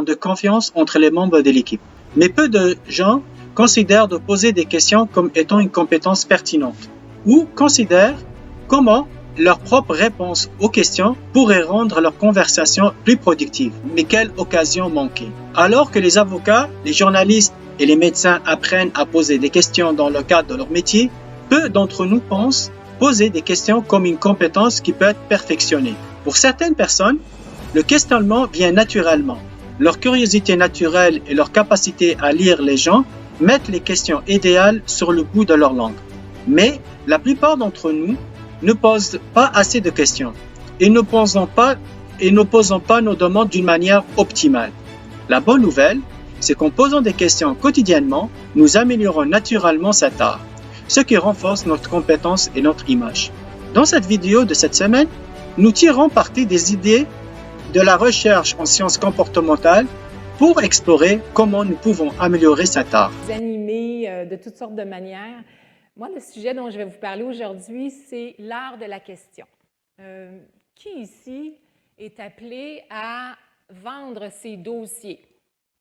de confiance entre les membres de l'équipe. Mais peu de gens considèrent de poser des questions comme étant une compétence pertinente ou considèrent comment leur propre réponse aux questions pourrait rendre leur conversation plus productive. Mais quelle occasion manquée! Alors que les avocats, les journalistes et les médecins apprennent à poser des questions dans le cadre de leur métier, peu d'entre nous pensent poser des questions comme une compétence qui peut être perfectionnée. Pour certaines personnes, le questionnement vient naturellement. Leur curiosité naturelle et leur capacité à lire les gens mettent les questions idéales sur le bout de leur langue. Mais la plupart d'entre nous ne posent pas assez de questions et ne posons pas nos demandes d'une manière optimale. La bonne nouvelle, c'est qu'en posant des questions quotidiennement, nous améliorons naturellement cet art, ce qui renforce notre compétence et notre image. Dans cette vidéo de cette semaine, nous tirons parti des idées de la recherche en sciences comportementales pour explorer comment nous pouvons améliorer cet art. Animé de toutes sortes de manières. Moi, le sujet dont je vais vous parler aujourd'hui, c'est l'art de la question. Qui ici est appelé à vendre ses dossiers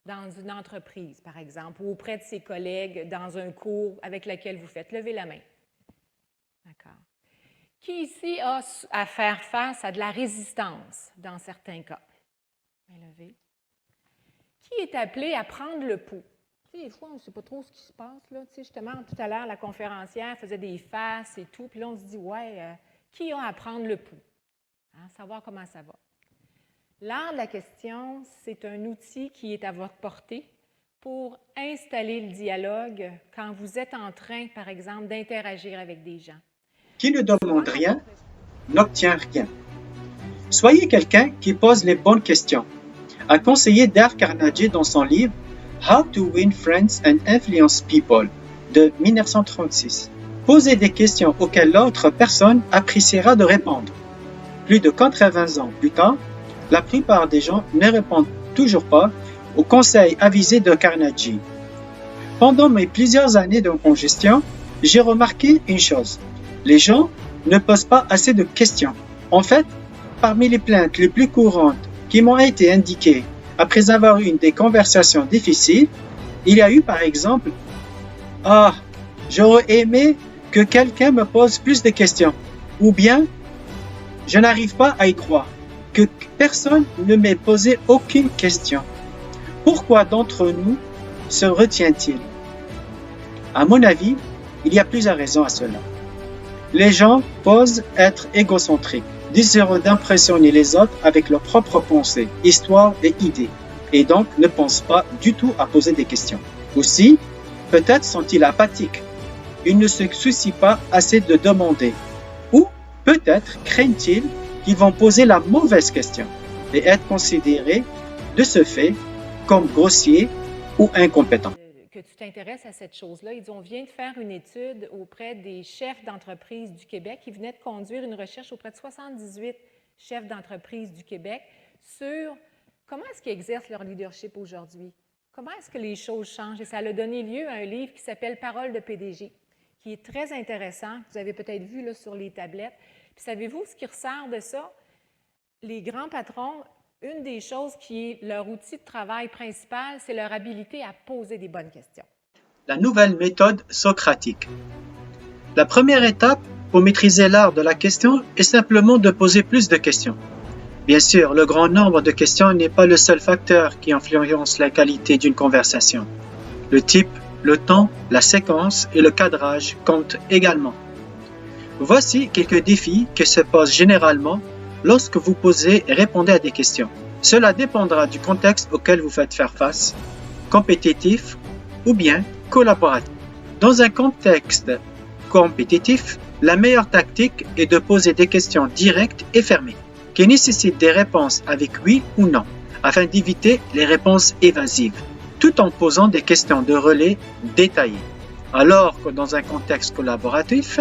dans une entreprise, par exemple, ou auprès de ses collègues dans un cours avec lequel vous faites? Levez la main. D'accord. Qui ici a à faire face à de la résistance dans certains cas? Main levée. Qui est appelé à prendre le pouls? Tu sais, des fois, on ne sait pas trop ce qui se passe. Là. Tu sais, justement, tout à l'heure, la conférencière faisait des faces et tout. Puis là, on se dit, ouais, qui a à prendre le pouls? Hein, savoir comment ça va. L'art de la question, c'est un outil qui est à votre portée pour installer le dialogue quand vous êtes en train, par exemple, d'interagir avec des gens. Qui ne demande rien n'obtient rien. Soyez quelqu'un qui pose les bonnes questions, a conseillé Dale Carnegie dans son livre How to Win Friends and Influence People de 1936. Posez des questions auxquelles l'autre personne appréciera de répondre. Plus de 80 ans plus tard, la plupart des gens ne répondent toujours pas aux conseils avisés de Carnegie. Pendant mes plusieurs années de congestion, j'ai remarqué une chose. Les gens ne posent pas assez de questions. En fait, parmi les plaintes les plus courantes qui m'ont été indiquées après avoir eu des conversations difficiles, il y a eu par exemple « Ah, j'aurais aimé que quelqu'un me pose plus de questions » ou bien « Je n'arrive pas à y croire que personne ne m'ait posé aucune question. Pourquoi d'entre nous se retient-il » À mon avis, il y a plusieurs raisons à cela. Les gens posent être égocentriques, désireux d'impressionner les autres avec leurs propres pensées, histoires et idées, et donc ne pensent pas du tout à poser des questions. Aussi, peut-être sont-ils apathiques. Ils ne se soucient pas assez de demander. Ou peut-être craignent-ils qu'ils vont poser la mauvaise question et être considérés de ce fait comme grossiers ou incompétents. Que tu t'intéresses à cette chose-là. Ils disent, on vient de faire une étude auprès des chefs d'entreprise du Québec. Ils venaient de conduire une recherche auprès de 78 chefs d'entreprise du Québec sur comment est-ce qu'ils exercent leur leadership aujourd'hui. Comment est-ce que les choses changent? Et ça a donné lieu à un livre qui s'appelle « Paroles de PDG », qui est très intéressant, que vous avez peut-être vu là, sur les tablettes. Puis savez-vous ce qui ressort de ça? Les grands patrons, une des choses qui est leur outil de travail principal, c'est leur habilité à poser des bonnes questions. La nouvelle méthode socratique. La première étape pour maîtriser l'art de la question est simplement de poser plus de questions. Bien sûr, le grand nombre de questions n'est pas le seul facteur qui influence la qualité d'une conversation. Le type, le temps, la séquence et le cadrage comptent également. Voici quelques défis qui se posent généralement lorsque vous posez et répondez à des questions. Cela dépendra du contexte auquel vous faites faire face, compétitif ou bien collaboratif. Dans un contexte compétitif, la meilleure tactique est de poser des questions directes et fermées, qui nécessitent des réponses avec oui ou non, afin d'éviter les réponses évasives, tout en posant des questions de relais détaillées. Alors que dans un contexte collaboratif,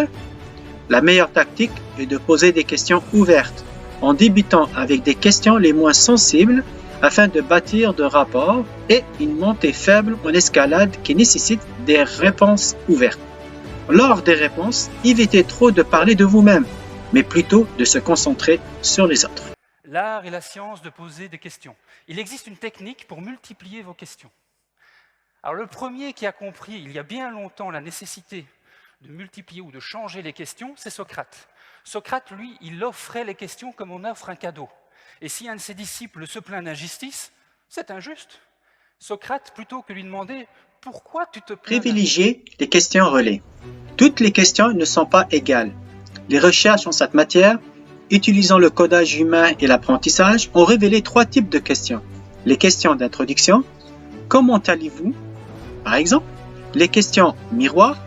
la meilleure tactique est de poser des questions ouvertes, en débutant avec des questions les moins sensibles afin de bâtir de rapports et une montée faible en escalade qui nécessite des réponses ouvertes. Lors des réponses, évitez trop de parler de vous-même, mais plutôt de se concentrer sur les autres. l'art et la science de poser des questions. Il existe une technique pour multiplier vos questions. Alors le premier qui a compris il y a bien longtemps la nécessité de multiplier ou de changer les questions, c'est Socrate. Socrate, lui, il offrait les questions comme on offre un cadeau. Et si un de ses disciples se plaint d'injustice, c'est injuste. Socrate, plutôt que lui demander « Pourquoi tu te plains ?» Privilégiez les questions relais. Toutes les questions ne sont pas égales. Les recherches en cette matière, utilisant le codage humain et l'apprentissage, ont révélé 3 types de questions. Les questions d'introduction, comment allez-vous? Par exemple, les questions miroirs,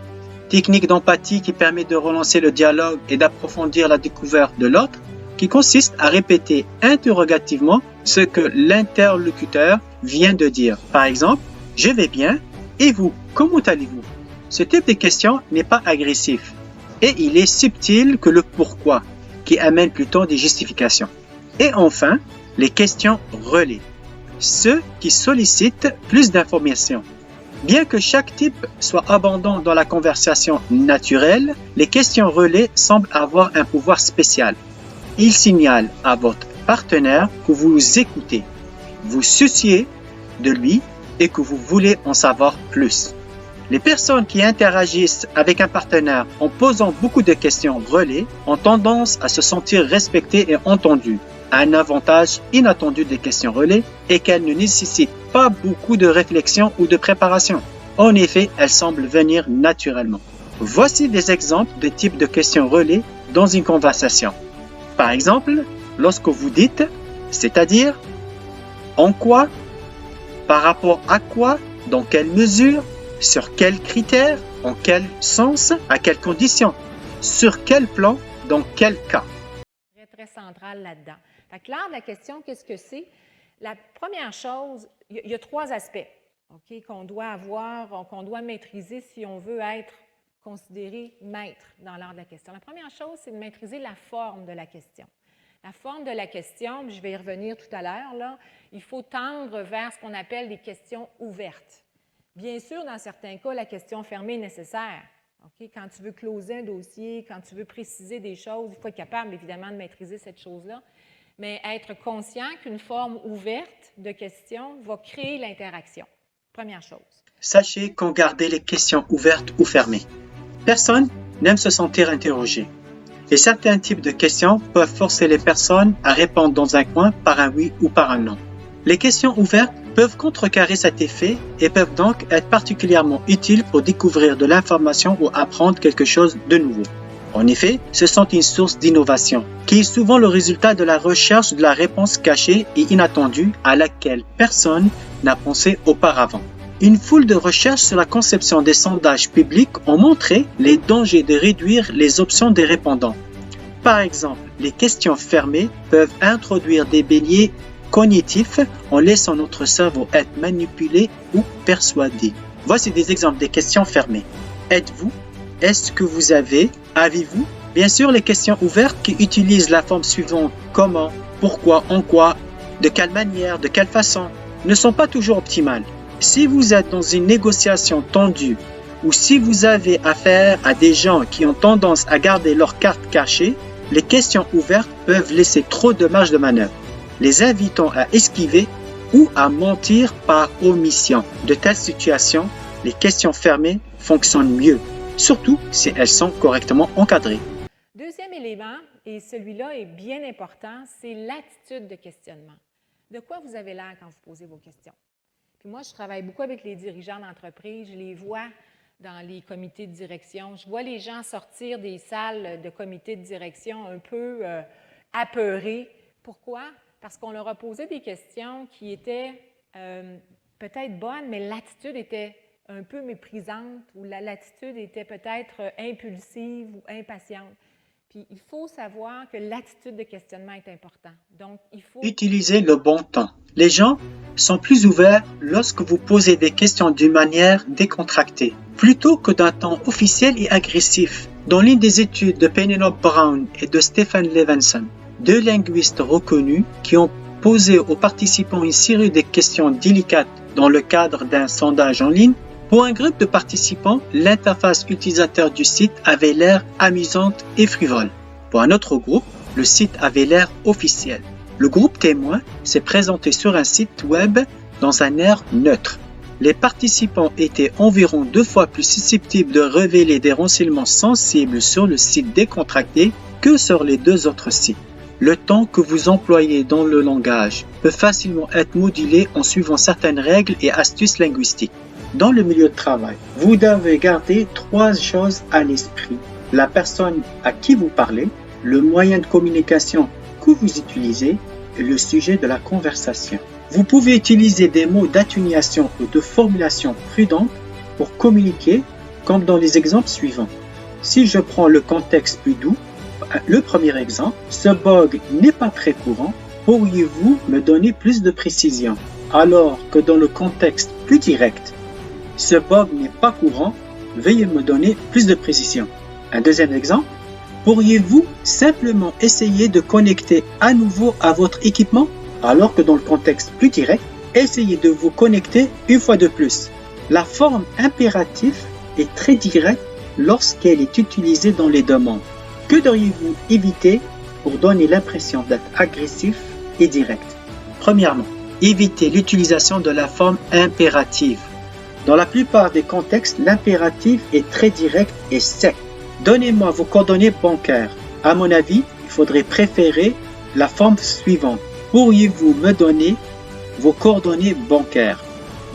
technique d'empathie qui permet de relancer le dialogue et d'approfondir la découverte de l'autre, qui consiste à répéter interrogativement ce que l'interlocuteur vient de dire. Par exemple, je vais bien, et vous, comment allez-vous? Ce type de question n'est pas agressif et il est subtil que le pourquoi, qui amène plutôt des justifications. Et enfin, les questions relais, ceux qui sollicitent plus d'informations. Bien que chaque type soit abondant dans la conversation naturelle, les questions relais semblent avoir un pouvoir spécial. Ils signalent à votre partenaire que vous écoutez, vous souciez de lui et que vous voulez en savoir plus. Les personnes qui interagissent avec un partenaire en posant beaucoup de questions relais ont tendance à se sentir respectées et entendues. Un avantage inattendu des questions relais est qu'elles ne nécessitent pas beaucoup de réflexion ou de préparation. En effet, elles semblent venir naturellement. Voici des exemples de types de questions relais dans une conversation. Par exemple, lorsque vous dites « c'est-à-dire »,« en quoi »,« par rapport à quoi »,« dans quelle mesure »,« sur quels critères »,« en quel sens »,« à quelles conditions »,« sur quel plan »,« dans quel cas ». Très central là-dedans. Fait que l'art de la question, qu'est-ce que c'est? La première chose, il y a 3 aspects qu'on doit avoir, qu'on doit maîtriser si on veut être considéré maître dans l'art de la question. La première chose, c'est de maîtriser la forme de la question. La forme de la question, je vais y revenir tout à l'heure, là, il faut tendre vers ce qu'on appelle des questions ouvertes. Bien sûr, dans certains cas, la question fermée est nécessaire. Quand tu veux closer un dossier, quand tu veux préciser des choses, il faut être capable, évidemment, de maîtriser cette chose-là. Mais être conscient qu'une forme ouverte de questions va créer l'interaction. Première chose. Sachez qu'on garde les questions ouvertes ou fermées. Personne n'aime se sentir interrogé. Et certains types de questions peuvent forcer les personnes à répondre dans un coin par un oui ou par un non. Les questions ouvertes peuvent contrecarrer cet effet et peuvent donc être particulièrement utiles pour découvrir de l'information ou apprendre quelque chose de nouveau. En effet, ce sont une source d'innovation, qui est souvent le résultat de la recherche de la réponse cachée et inattendue à laquelle personne n'a pensé auparavant. Une foule de recherches sur la conception des sondages publics ont montré les dangers de réduire les options des répondants. Par exemple, les questions fermées peuvent introduire des biais cognitifs en laissant notre cerveau être manipulé ou persuadé. Voici des exemples des questions fermées. Êtes-vous? Est-ce que vous avez? Avez-vous? Bien sûr, les questions ouvertes qui utilisent la forme suivante comment, pourquoi, en quoi, de quelle manière, de quelle façon, ne sont pas toujours optimales. Si vous êtes dans une négociation tendue ou si vous avez affaire à des gens qui ont tendance à garder leurs cartes cachées, les questions ouvertes peuvent laisser trop de marge de manœuvre, les invitant à esquiver ou à mentir par omission. De telles situations, les questions fermées fonctionnent mieux, surtout si elles sont correctement encadrées. Deuxième élément, et celui-là est bien important, c'est l'attitude de questionnement. De quoi vous avez l'air quand vous posez vos questions? Puis moi, je travaille beaucoup avec les dirigeants d'entreprise, je les vois dans les comités de direction, je vois les gens sortir des salles de comités de direction un peu apeurés. Pourquoi? Parce qu'on leur a posé des questions qui étaient peut-être bonnes, mais l'attitude était un peu méprisante ou l'attitude était peut-être impulsive ou impatiente. Puis il faut savoir que l'attitude de questionnement est importante. Donc, il faut utiliser le bon temps. Les gens sont plus ouverts lorsque vous posez des questions d'une manière décontractée, plutôt que d'un ton officiel et agressif. Dans l'une des études de Penelope Brown et de Stephen Levenson, 2 linguistes reconnus qui ont posé aux participants une série de questions délicates dans le cadre d'un sondage en ligne, pour un groupe de participants, l'interface utilisateur du site avait l'air amusante et frivole. Pour un autre groupe, le site avait l'air officiel. Le groupe témoin s'est présenté sur un site web dans un air neutre. Les participants étaient environ 2 fois plus susceptibles de révéler des renseignements sensibles sur le site décontracté que sur les 2 autres sites. Le temps que vous employez dans le langage peut facilement être modulé en suivant certaines règles et astuces linguistiques. Dans le milieu de travail, vous devez garder 3 choses à l'esprit. La personne à qui vous parlez, le moyen de communication que vous utilisez et le sujet de la conversation. Vous pouvez utiliser des mots d'atténuation ou de formulation prudente pour communiquer, comme dans les exemples suivants. Si je prends le contexte plus doux, le premier exemple, ce bug n'est pas très courant, pourriez-vous me donner plus de précision? Alors que dans le contexte plus direct, ce bug n'est pas courant, veuillez me donner plus de précision. Un deuxième exemple, pourriez-vous simplement essayer de connecter à nouveau à votre équipement? Alors que dans le contexte plus direct, essayez de vous connecter une fois de plus. La forme impérative est très directe lorsqu'elle est utilisée dans les demandes. Que devriez-vous éviter pour donner l'impression d'être agressif et direct? Premièrement, évitez l'utilisation de la forme impérative. Dans la plupart des contextes, l'impératif est très direct et sec. Donnez-moi vos coordonnées bancaires. À mon avis, il faudrait préférer la forme suivante. Pourriez-vous me donner vos coordonnées bancaires?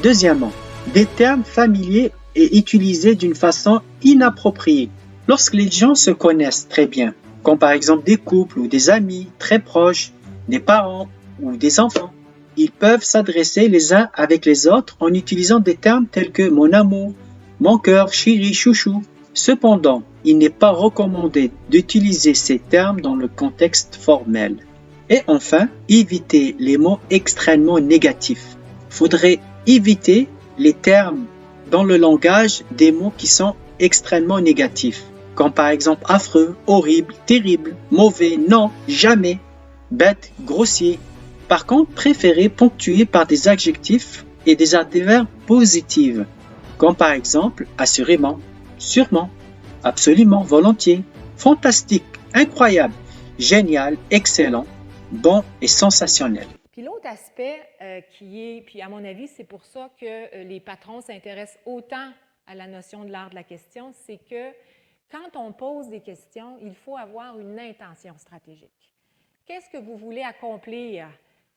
Deuxièmement, des termes familiers et utilisés d'une façon inappropriée. Lorsque les gens se connaissent très bien, comme par exemple des couples ou des amis très proches, des parents ou des enfants, ils peuvent s'adresser les uns avec les autres en utilisant des termes tels que mon amour, mon cœur, chéri, chouchou. Cependant, il n'est pas recommandé d'utiliser ces termes dans le contexte formel. Et enfin, évitez les mots extrêmement négatifs. Il faudrait éviter les termes dans le langage des mots qui sont extrêmement négatifs, comme par exemple affreux, horrible, terrible, mauvais, non, jamais, bête, grossier. Par contre, préférez ponctuer par des adjectifs et des adverbes positifs, comme par exemple assurément, sûrement, absolument, volontiers, fantastique, incroyable, génial, excellent, bon et sensationnel. Puis l'autre aspect puis à mon avis, c'est pour ça que les patrons s'intéressent autant à la notion de l'art de la question, c'est que quand on pose des questions, il faut avoir une intention stratégique. Qu'est-ce que vous voulez accomplir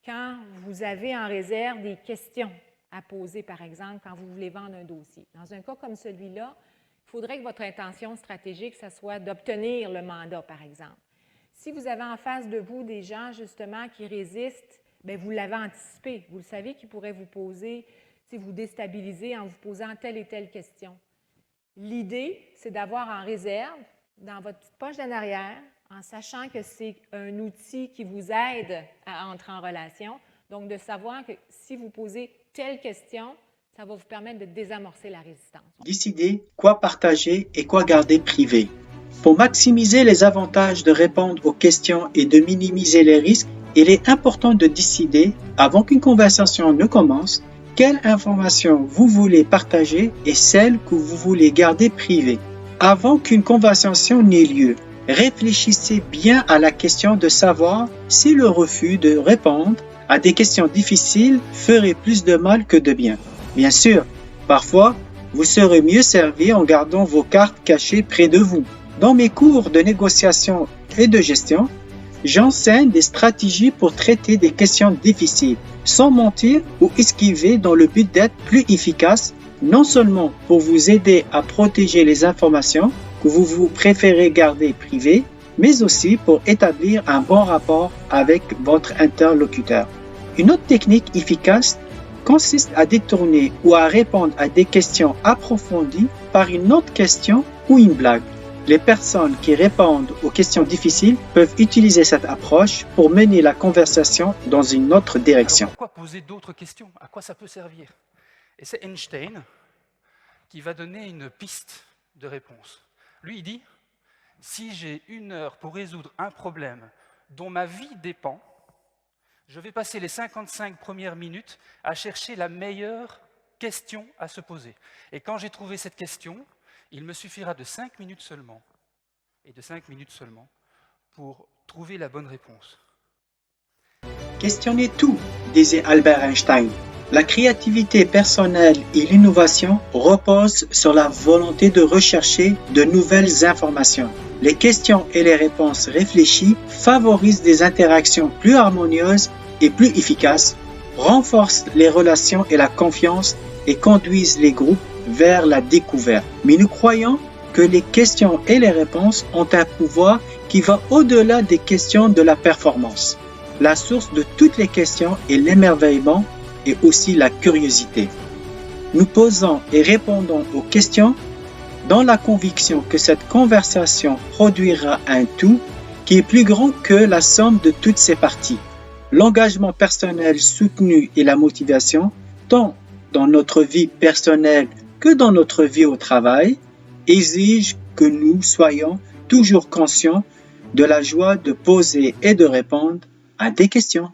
quand vous avez en réserve des questions à poser, par exemple, quand vous voulez vendre un dossier? Dans un cas comme celui-là, il faudrait que votre intention stratégique, ça soit d'obtenir le mandat, par exemple. Si vous avez en face de vous des gens, justement, qui résistent, bien, vous l'avez anticipé. Vous le savez qu'ils pourraient vous poser, vous déstabiliser en vous posant telle et telle question. L'idée, c'est d'avoir en réserve, dans votre petite poche d'en arrière, en sachant que c'est un outil qui vous aide à entrer en relation, donc de savoir que si vous posez telle question, ça va vous permettre de désamorcer la résistance. Décidez quoi partager et quoi garder privé. Pour maximiser les avantages de répondre aux questions et de minimiser les risques, il est important de décider, avant qu'une conversation ne commence, quelle information vous voulez partager et celle que vous voulez garder privée. Avant qu'une conversation n'ait lieu, réfléchissez bien à la question de savoir si le refus de répondre à des questions difficiles ferait plus de mal que de bien. Bien sûr, parfois, vous serez mieux servi en gardant vos cartes cachées près de vous. Dans mes cours de négociation et de gestion, j'enseigne des stratégies pour traiter des questions difficiles, sans mentir ou esquiver dans le but d'être plus efficace, non seulement pour vous aider à protéger les informations que vous préférez garder privées, mais aussi pour établir un bon rapport avec votre interlocuteur. Une autre technique efficace consiste à détourner ou à répondre à des questions approfondies par une autre question ou une blague. Les personnes qui répondent aux questions difficiles peuvent utiliser cette approche pour mener la conversation dans une autre direction. Alors pourquoi poser d'autres questions? À quoi ça peut servir? Et c'est Einstein qui va donner une piste de réponse. Lui, il dit, si j'ai 1 heure pour résoudre un problème dont ma vie dépend, je vais passer les 55 premières minutes à chercher la meilleure question à se poser. Et quand j'ai trouvé cette question, il me suffira de 5 minutes seulement, et de 5 minutes seulement, pour trouver la bonne réponse. Questionnez tout, disait Albert Einstein. La créativité personnelle et l'innovation reposent sur la volonté de rechercher de nouvelles informations. Les questions et les réponses réfléchies favorisent des interactions plus harmonieuses et plus efficaces, renforcent les relations et la confiance et conduisent les groupes vers la découverte. Mais nous croyons que les questions et les réponses ont un pouvoir qui va au-delà des questions de la performance. La source de toutes les questions est l'émerveillement et aussi la curiosité. Nous posons et répondons aux questions dans la conviction que cette conversation produira un tout qui est plus grand que la somme de toutes ses parties. L'engagement personnel soutenu et la motivation, tant dans notre vie personnelle que dans notre vie au travail, exigent que nous soyons toujours conscients de la joie de poser et de répondre à des questions.